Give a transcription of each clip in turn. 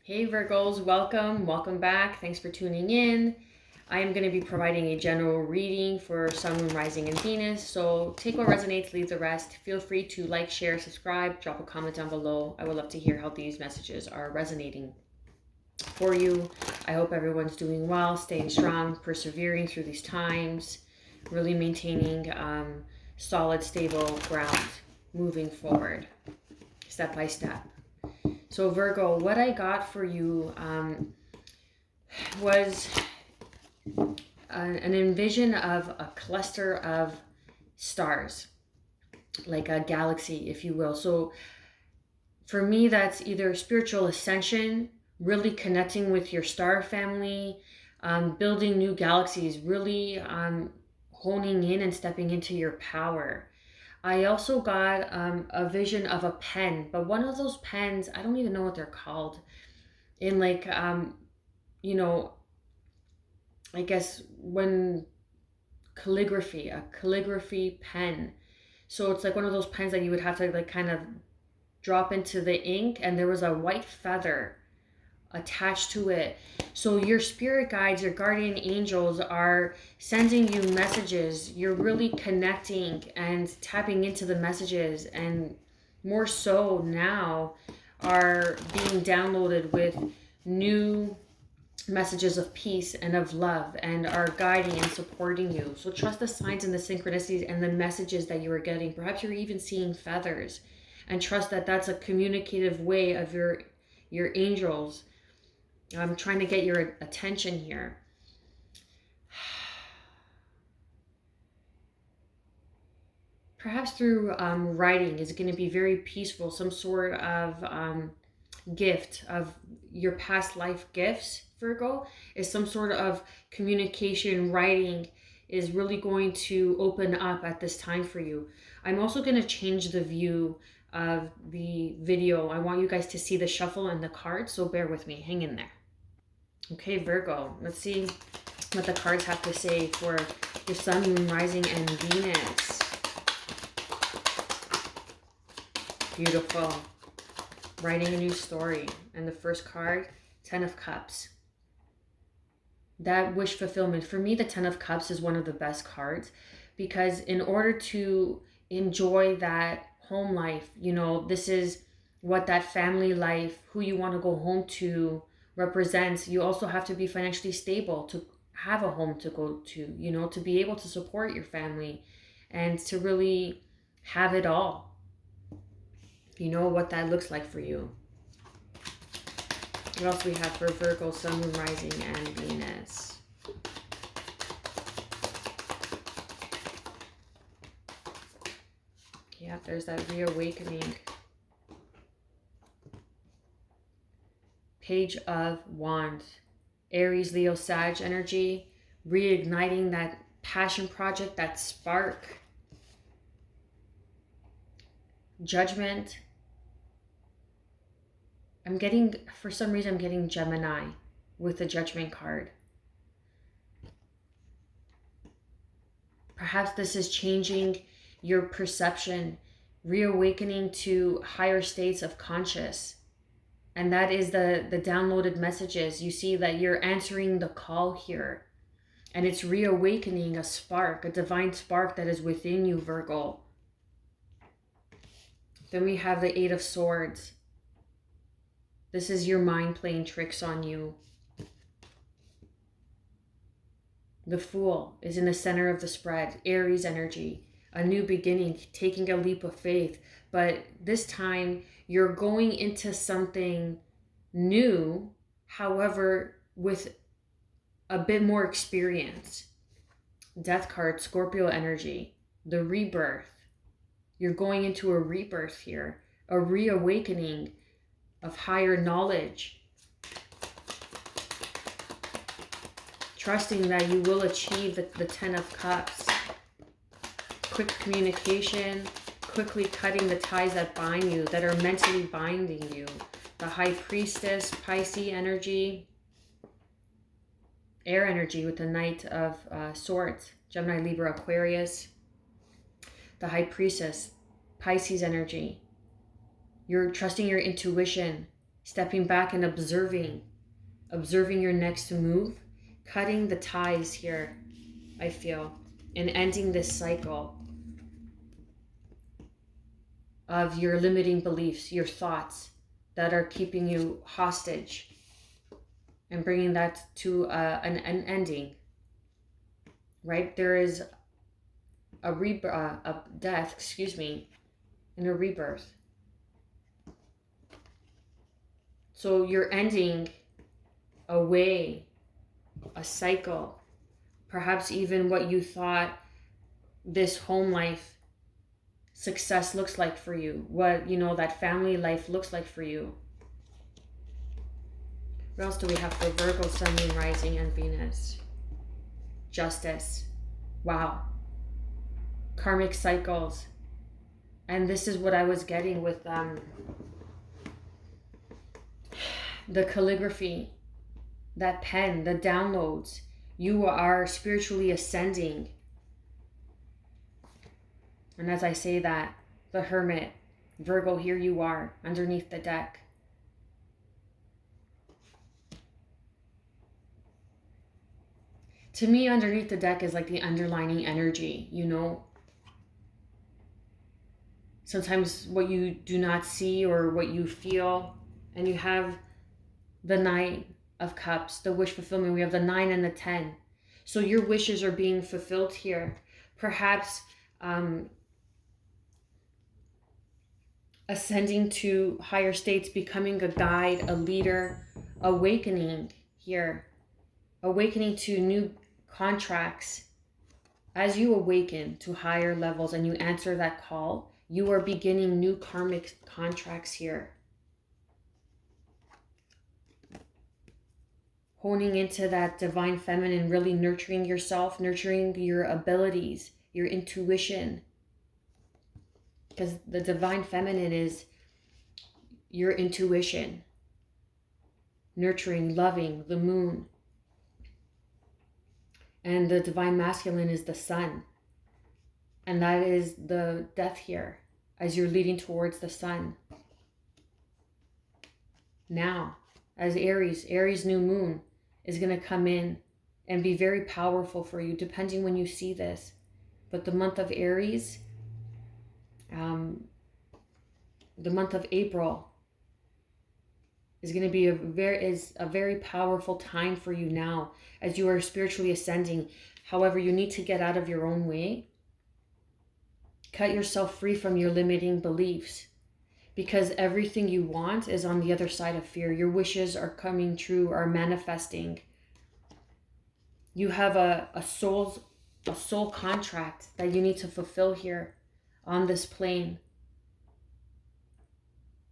Hey Virgos, welcome back. Thanks for tuning in. I am going to be providing a general reading for Sun, Moon, Rising, and Venus. So take what resonates, leave the rest. Feel free to like, share, subscribe, drop a comment down below. I would love to hear how these messages are resonating for you. I hope everyone's doing well, staying strong, persevering through these times, really maintaining solid, stable ground, moving forward, step by step. So Virgo, what I got for you was an envision of a cluster of stars, like a galaxy, if you will. So for me, that's either spiritual ascension, really connecting with your star family, building new galaxies, really honing in and stepping into your power. I also got a vision of a pen, but one of those pens, I don't even know what they're called. In like, you know, I guess when a calligraphy pen. So it's like one of those pens that you would have to like kind of drop into the ink, and there was a white feather attached to it. So your spirit guides, your guardian angels are sending you messages. You're really connecting and tapping into the messages, and more so now are being downloaded with new messages of peace and of love, and are guiding and supporting you. So trust the signs and the synchronicities and the messages that you are getting. Perhaps you're even seeing feathers, and trust that that's a communicative way of your angels trying to get your attention here. Perhaps through writing is going to be very peaceful, some sort of gift of your past life gifts, Virgo, is some sort of communication. Writing is really going to open up at this time for you. I'm also going to change the view of the video. I want you guys to see the shuffle and the cards, so bear with me. Hang in there. Okay, Virgo, let's see what the cards have to say for your Sun, Moon, Rising, and Venus. Beautiful. Writing a new story. And the first card, Ten of Cups. That wish fulfillment. For me, the Ten of Cups is one of the best cards, because in order to enjoy that home life, this is what that family life, who you want to go home to, represents. You also have to be financially stable to have a home to go to, to be able to support your family and to really have it all. You know what that looks like for you. What else we have for Virgo, Sun, Moon, Rising, and Venus? Yeah, there's that reawakening. Page of Wands. Aries, Leo, Sag energy. Reigniting that passion project, that spark. Judgment. For some reason, I'm getting Gemini with the Judgment card. Perhaps this is changing your perception, reawakening to higher states of conscious. And that is the downloaded messages. You see that you're answering the call here. And it's reawakening a spark, a divine spark that is within you, Virgo. Then we have the Eight of Swords. This is your mind playing tricks on you. The Fool is in the center of the spread. Aries energy. A new beginning, taking a leap of faith. But this time, you're going into something new, however, with a bit more experience. Death card, Scorpio energy. The rebirth. You're going into a rebirth here. A reawakening of higher knowledge. Trusting that you will achieve the Ten of Cups. Quick communication, quickly cutting the ties that bind you, that are mentally binding you. The High Priestess, Pisces energy. Air energy with the Knight of Swords, Gemini, Libra, Aquarius. The High Priestess, Pisces energy. You're trusting your intuition, stepping back and observing your next move, cutting the ties here, I feel, and ending this cycle of your limiting beliefs, your thoughts that are keeping you hostage, and bringing that to an ending, right? There is a death, and a rebirth. So you're ending a way, a cycle, perhaps even what you thought this home life success looks like for you, what, that family life looks like for you. What else do we have for Virgo, Sun, Moon, Rising, and Venus? Justice. Wow. Karmic cycles. And this is what I was getting with the calligraphy, that pen, the downloads. You are spiritually ascending. And as I say that, the Hermit, Virgo, here you are underneath the deck. To me, underneath the deck is like the underlining energy, Sometimes what you do not see or what you feel. And you have the Knight of Cups, the wish fulfillment. We have the 9 and the 10. So your wishes are being fulfilled here. Perhaps ascending to higher states, becoming a guide, a leader, awakening here. Awakening to new contracts. As you awaken to higher levels and you answer that call, you are beginning new karmic contracts here. Honing into that divine feminine, really nurturing yourself, nurturing your abilities, your intuition. Because the divine feminine is your intuition. Nurturing, loving, the moon. And the divine masculine is the sun. And that is the death here as you're leading towards the sun. Now, as Aries new moon is going to come in and be very powerful for you, depending when you see this. But the month of Aries, the month of April, is going to be a very powerful time for you now as you are spiritually ascending. However, you need to get out of your own way. Cut yourself free from your limiting beliefs, because everything you want is on the other side of fear. Your wishes are coming true, are manifesting. You have a soul contract that you need to fulfill here on this plane.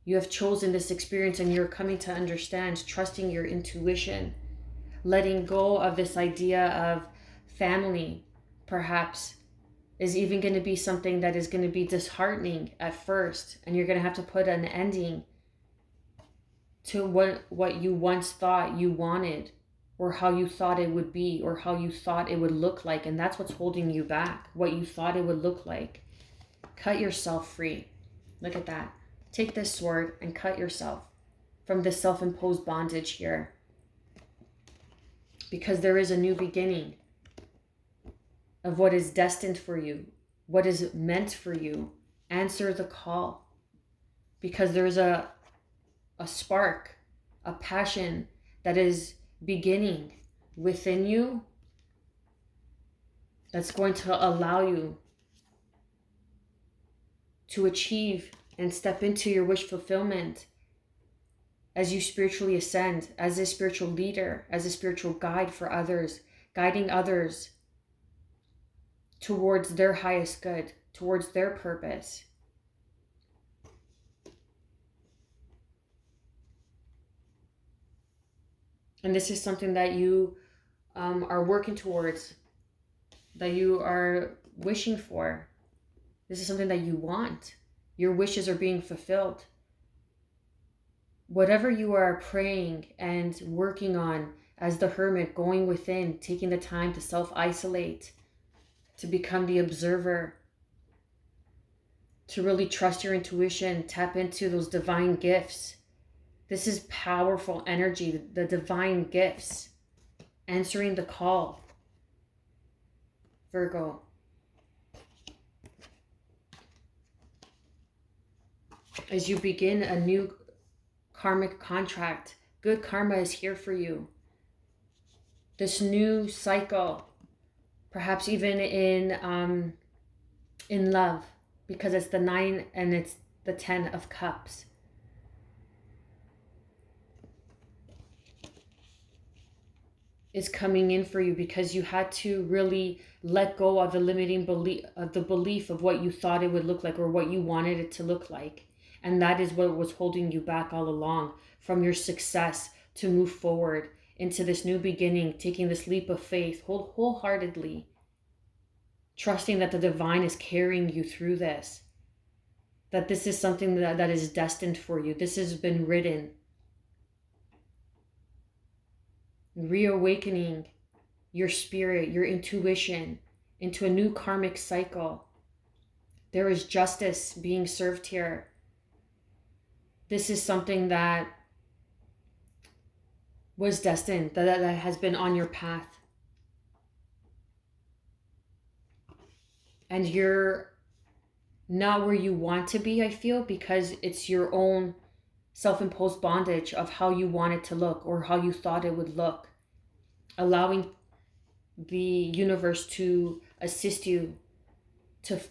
You have chosen this experience and you're coming to understand, trusting your intuition, letting go of this idea of family, perhaps, is even going to be something that is going to be disheartening at first. And you're going to have to put an ending to what you once thought you wanted, or how you thought it would be, or how you thought it would look like. And that's what's holding you back, what you thought it would look like. Cut yourself free. Look at that. Take this sword and cut yourself from this self-imposed bondage here. Because there is a new beginning of what is destined for you, what is meant for you. Answer the call. Because there's a spark, a passion that is beginning within you that's going to allow you to achieve and step into your wish fulfillment as you spiritually ascend, as a spiritual leader, as a spiritual guide for others, guiding others towards their highest good, towards their purpose. And this is something that you are working towards, that you are wishing for. This is something that you want. Your wishes are being fulfilled. Whatever you are praying and working on as the hermit, going within, taking the time to self-isolate, to become the observer, to really trust your intuition, tap into those divine gifts, This is powerful energy, the divine gifts, answering the call, Virgo. As you begin a new karmic contract, good karma is here for you. This new cycle, perhaps even in love, because it's the 9 and it's the 10 of cups. Is coming in for you because you had to really let go of the limiting belief, of the belief of what you thought it would look like or what you wanted it to look like. And that is what was holding you back all along from your success to move forward into this new beginning, taking this leap of faith wholeheartedly, trusting that the divine is carrying you through this, that this is something that is destined for you. This has been written. Reawakening your spirit, your intuition into a new karmic cycle. There is justice being served here. This is something that was destined, that has been on your path. And you're not where you want to be, I feel, because it's your own self-imposed bondage of how you want it to look or how you thought it would look. Allowing the universe to assist you to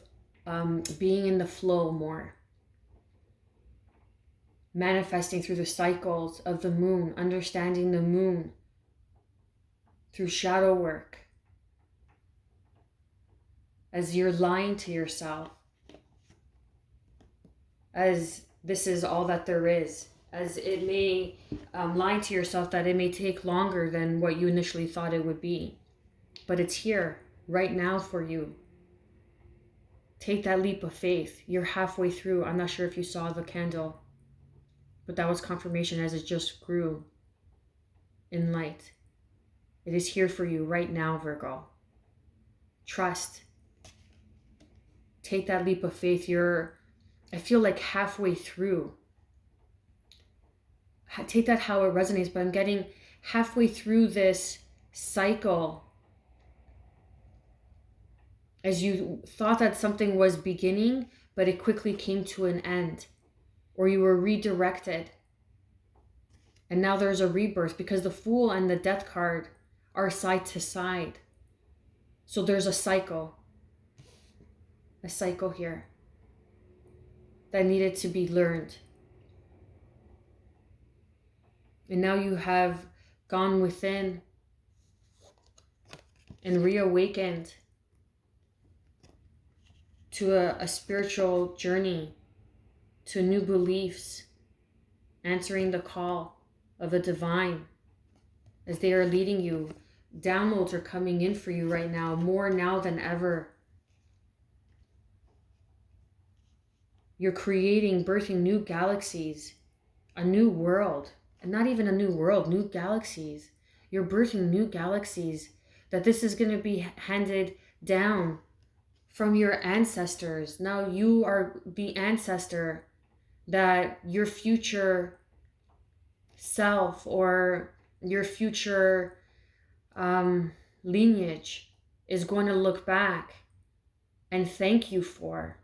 being in the flow more. Manifesting through the cycles of the moon, understanding the moon through shadow work. As you're lying to yourself, as this is all that there is, as it may lie to yourself that it may take longer than what you initially thought it would be. But it's here right now for you. Take that leap of faith. You're halfway through. I'm not sure if you saw the candle, but that was confirmation as it just grew in light. It is here for you right now, Virgo. Trust. Take that leap of faith. I feel like halfway through. Take that how it resonates, but I'm getting halfway through this cycle. As you thought that something was beginning, but it quickly came to an end, or you were redirected. And now there's a rebirth because the Fool and the Death card are side to side. So there's a cycle here that needed to be learned. And now you have gone within and reawakened to a spiritual journey, to new beliefs, answering the call of the divine as they are leading you. Downloads are coming in for you right now, more now than ever. You're creating, birthing new galaxies, a new world. And not even a new world, new galaxies. You're birthing new galaxies, that this is going to be handed down from your ancestors. Now you are the ancestor that your future self or your future lineage is going to look back and thank you for.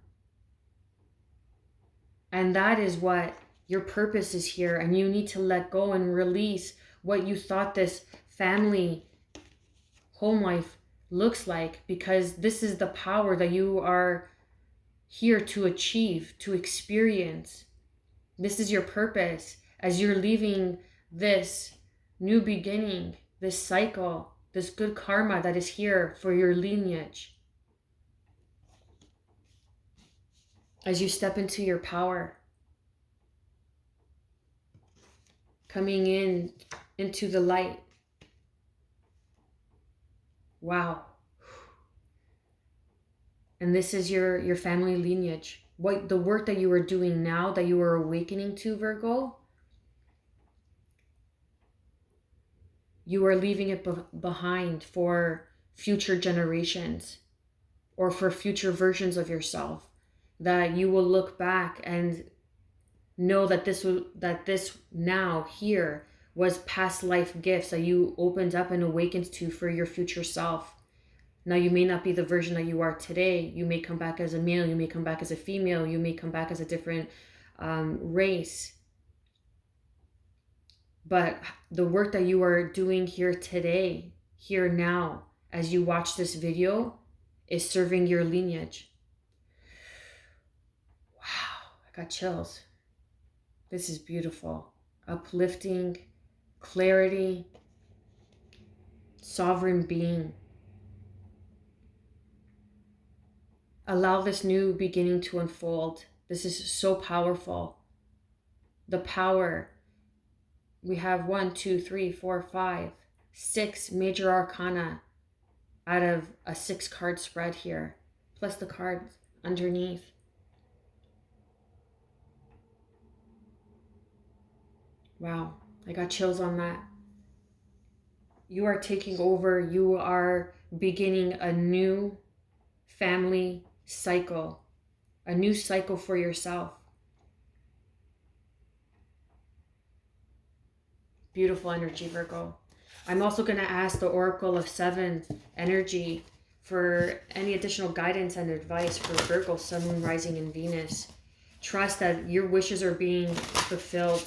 And that is what your purpose is here, and you need to let go and release what you thought this family home life looks like, because this is the power that you are here to achieve, to experience. This is your purpose as you're leaving this new beginning, this cycle, this good karma that is here for your lineage. As you step into your power, coming into the light. Wow. And this is your family lineage. What the work that you are doing now, that you are awakening to, Virgo, you are leaving it behind for future generations or for future versions of yourself, that you will look back and Know that this now here was past life gifts that you opened up and awakened to for your future self. Now, you may not be the version that you are today. You may come back as a male. You may come back as a female. You may come back as a different race. But the work that you are doing here today, here now, as you watch this video, is serving your lineage. Wow, I got chills. This is beautiful. Uplifting, clarity, sovereign being. Allow this new beginning to unfold. This is so powerful. The power. We have 1, 2, 3, 4, 5, 6 major arcana out of a 6-card spread here, plus the cards underneath. Wow, I got chills on that. You are taking over. You are beginning a new family cycle, a new cycle for yourself. Beautiful energy, Virgo. I'm also going to ask the Oracle of 7 energy for any additional guidance and advice for Virgo, Sun, Moon, Rising, and Venus. Trust that your wishes are being fulfilled,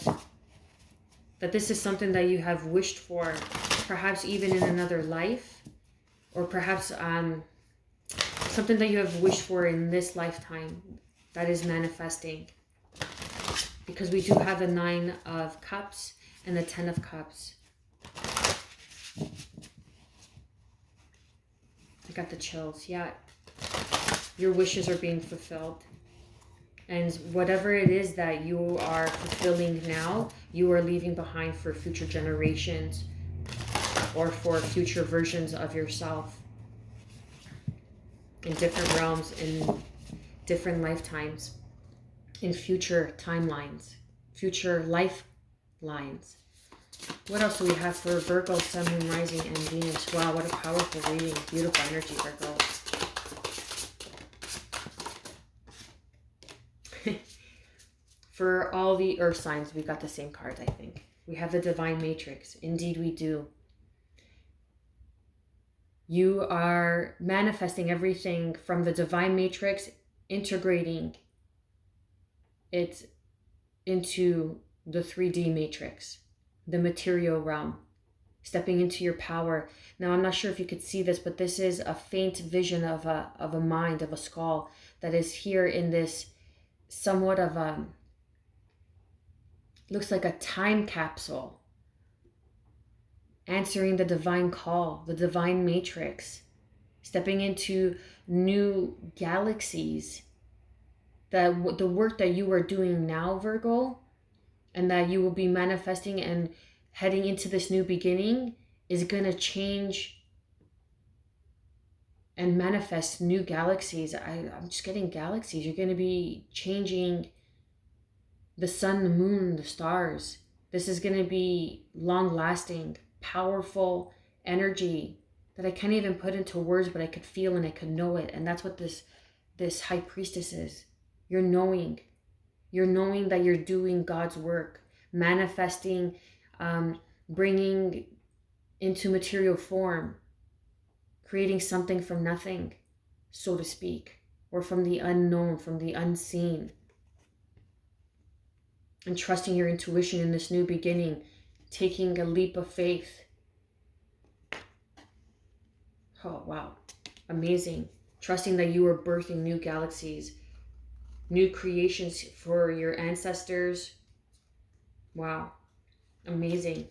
that this is something that you have wished for, perhaps even in another life, or perhaps something that you have wished for in this lifetime that is manifesting. Because we do have the 9 of Cups and the 10 of Cups. I got the chills. Yeah. Your wishes are being fulfilled. And whatever it is that you are fulfilling now, you are leaving behind for future generations or for future versions of yourself in different realms, in different lifetimes, in future timelines, future lifelines. What else do we have for Virgo, Sun, Moon, Rising, and Venus? Wow, what a powerful reading. Beautiful energy, Virgo. For all the earth signs, we got the same card, I think. We have the Divine Matrix. Indeed, we do. You are manifesting everything from the Divine Matrix, integrating it into the 3D matrix, the material realm, stepping into your power. Now, I'm not sure if you could see this, but this is a faint vision of a mind, of a skull that is here in this somewhat of a, looks like a time capsule, answering the divine call, the divine matrix, stepping into new galaxies. That the work that you are doing now, Virgo, and that you will be manifesting and heading into this new beginning is going to change and manifest new galaxies. I'm just getting galaxies. You're going to be changing the sun, the moon, the stars. This is going to be long-lasting, powerful energy that I can't even put into words, but I could feel and I could know it. And that's what this high priestess is. You're knowing that you're doing God's work, manifesting, bringing into material form, creating something from nothing, so to speak, or from the unknown, from the unseen. And trusting your intuition in this new beginning, taking a leap of faith. Oh, wow. Amazing. Trusting that you are birthing new galaxies, new creations for your ancestors. Wow. Amazing.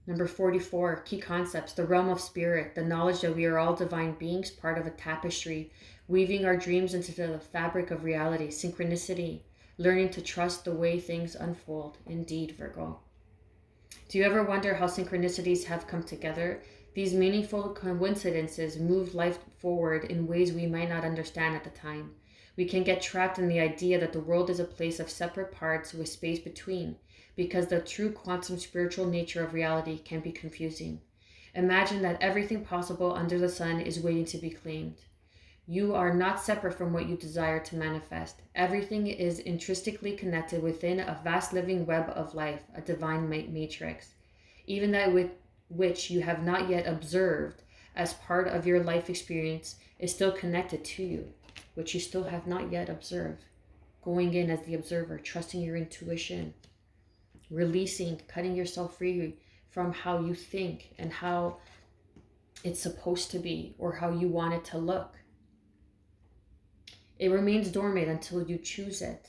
Number 44, key concepts, the realm of spirit, the knowledge that we are all divine beings, part of a tapestry, weaving our dreams into the fabric of reality, synchronicity, learning to trust the way things unfold. Indeed, Virgo. Do you ever wonder how synchronicities have come together? These meaningful coincidences move life forward in ways we might not understand at the time. We can get trapped in the idea that the world is a place of separate parts with space between, because the true quantum spiritual nature of reality can be confusing. Imagine that everything possible under the sun is waiting to be claimed. You are not separate from what you desire to manifest. Everything is intrinsically connected within a vast living web of life, a divine matrix. Even that with which you have not yet observed as part of your life experience is still connected to you, which you still have not yet observed. Going in as the observer, trusting your intuition, releasing, cutting yourself free from how you think and how it's supposed to be or how you want it to look. It remains dormant until you choose it.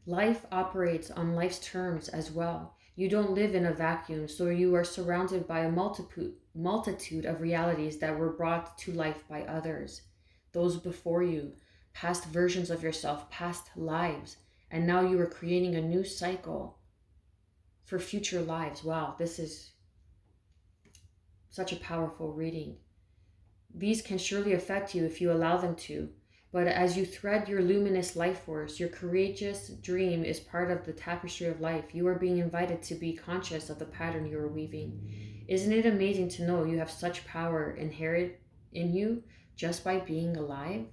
Life operates on life's terms as well. You don't live in a vacuum, so you are surrounded by a multitude of realities that were brought to life by others, those before you, past versions of yourself, past lives, and now you are creating a new cycle for future lives. Wow, this is such a powerful reading. These can surely affect you if you allow them to. But as you thread your luminous life force, your courageous dream is part of the tapestry of life. You are being invited to be conscious of the pattern you are weaving. Isn't it amazing to know you have such power inherent in you just by being alive?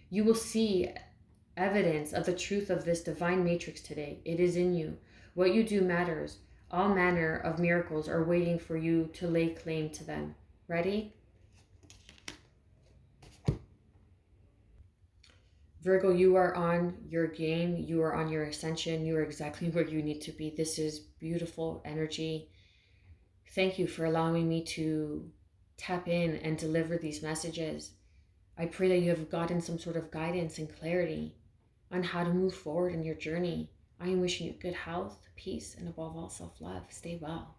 You will see evidence of the truth of this divine matrix today. It is in you. What you do matters. All manner of miracles are waiting for you to lay claim to them. Ready? Virgo, you are on your game. You are on your ascension. You are exactly where you need to be. This is beautiful energy. Thank you for allowing me to tap in and deliver these messages. I pray that you have gotten some sort of guidance and clarity on how to move forward in your journey. I am wishing you good health, peace, and above all, self-love. Stay well.